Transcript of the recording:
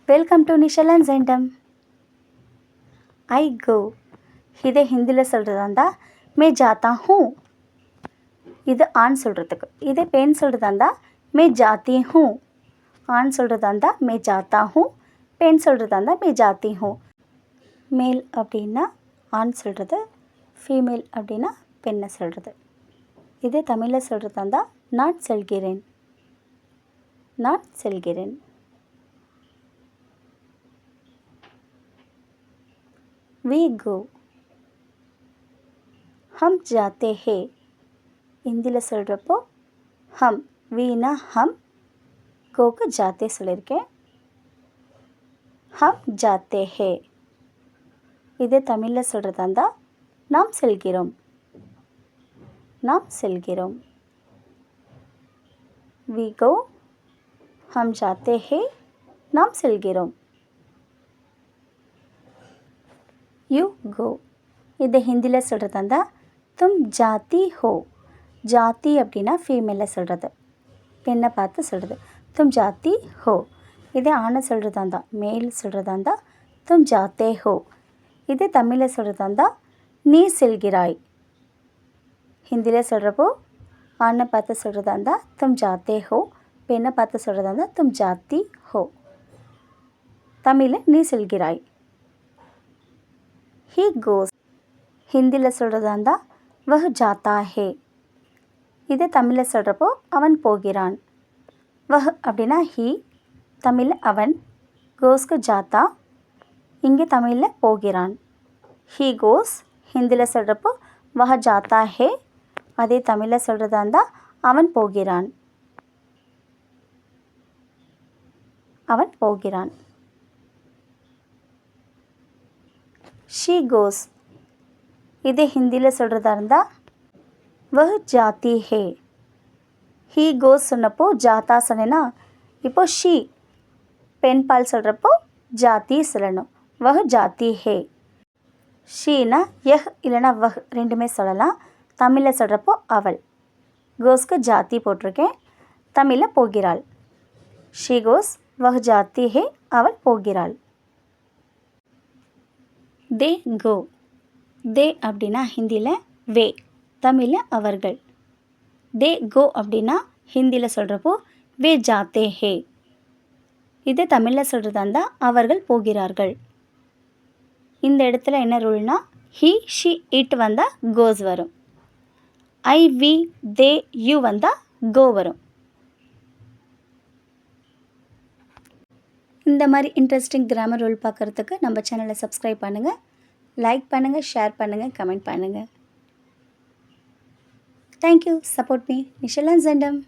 Welcome to நிஷலன் ஜெண்டம். ஐ கோ இதை ஹிந்தியில் சொல்கிறதா இருந்தால் மே ஜாத்தா ஹூ. இது ஆண் சொல்கிறதுக்கு. இதே பெண் சொல்கிறதா இருந்தால் மே ஜாத்தி ஹூ. ஆண் சொல்கிறதா இருந்தால் மே ஜாத்தா ஹூ, பெண் சொல்கிறதா இருந்தால் மே ஜாத்தி ஹூ. மேல் அப்படின்னா ஆண் சொல்கிறது, ஃபீமேல் அப்படின்னா பெண்ணை சொல்கிறது. இதே தமிழில் சொல்கிறதா இருந்தால் நான் செல்கிறேன், நான் செல்கிறேன். वी गो, हम जाते हैं. ஹிந்தியில் சொல்கிறப்போ ஹம், வீணா ஹம், கோக்கு ஜாத்தே சொல்லியிருக்கேன். ஹம் ஜாத்தே ஹே. இதே தமிழில் சொல்கிறதா இருந்தால் நாம் செல்கிறோம், நாம் செல்கிறோம். वी गो, हम जाते हैं, நாம் செல்கிறோம். யூ கோ இதை ஹிந்தியில் சொல்கிறதா இருந்தால் தும் ஜாத்தி ஹோ. ஜாத்தி அப்படின்னா ஃபீமேலில் சொல்கிறது, பெண்ணை பார்த்து சொல்கிறது. தும் ஜாத்தி ஹோ. இதே ஆணை சொல்கிறதா இருந்தால், மேல் சொல்கிறதா இருந்தால் தும் ஜாத்தே ஹோ. இதே தமிழில் சொல்கிறதா இருந்தால் நீ செல்கிறாய். ஹிந்தியில் சொல்கிறப்போ ஆணை பார்த்து சொல்கிறதா இருந்தால் தும் ஜாத்தே ஹோ, பெண்ணை பார்த்து சொல்கிறதா இருந்தால் தும் ஜாத்தி ஹோ. தமிழில் நீ செல்கிறாய். ही गोस ஹிந்தியில் சொல்கிறதா இருந்தால் வஹ் ஜாத்தா ஹே. இதே தமிழில் சொல்கிறப்போ அவன் போகிறான். வஹ் அப்படின்னா ஹீ, தமிழில் அவன், கோஸ்க்கு ஜாத்தா, இங்கே தமிழில் போகிறான். ஹீ கோஸ் ஹிந்தியில் சொல்கிறப்போ வஹ் ஜாத்தா ஹே. அதே தமிழில் சொல்கிறதா இருந்தால் அவன் போகிறான், அவன் போகிறான். ஷீ கோஸ் இதே ஹிந்தியில் சொல்கிறதா இருந்தால் வஹ் ஜாத்தி ஹே. ஹீ கோஸ் சொன்னப்போ ஜாத்தா சொன்னேன்னா, இப்போது ஷீ பெண் பால் சொல்கிறப்போ ஜாத்தி சொல்லணும். வஹ் ஜாத்தி ஹே. ஷீனா யஹ் இல்லைனா வஹ் ரெண்டுமே சொல்லலாம். தமிழில் சொல்கிறப்போ அவள், கோஸ்க்கு ஜாத்தி போட்டிருக்கேன், தமிழில் போகிறாள். ஷீ கோஸ் வஹ் ஜாத்தி ஹே, அவள் போகிறாள். தே கோ. தே அப்படின்னா ஹிந்தியில் வே, தமிழில் அவர்கள். தே கோ அப்படின்னா ஹிந்தியில் சொல்கிறப்போ வே ஜாத்தே ஹே. இதே தமிழில் சொல்கிறதா இருந்தால் அவர்கள் போகிறார்கள். இந்த இடத்துல என்ன ரூல்னா ஹி ஷி இட் வந்தால் கோஸ் வரும். ஐ வி தே யூ வந்தால் கோ வரும். இந்த மாதிரி இன்ட்ரெஸ்டிங் கிராமர் ரூல் பார்க்குறதுக்கு நம்ம சேனலை சப்ஸ்கிரைப் பண்ணுங்கள், லைக் பண்ணுங்கள், ஷேர் பண்ணுங்கள், கமெண்ட் பண்ணுங்கள். தேங்க்யூ. Support me. நிஷலன் ஜெண்டம்.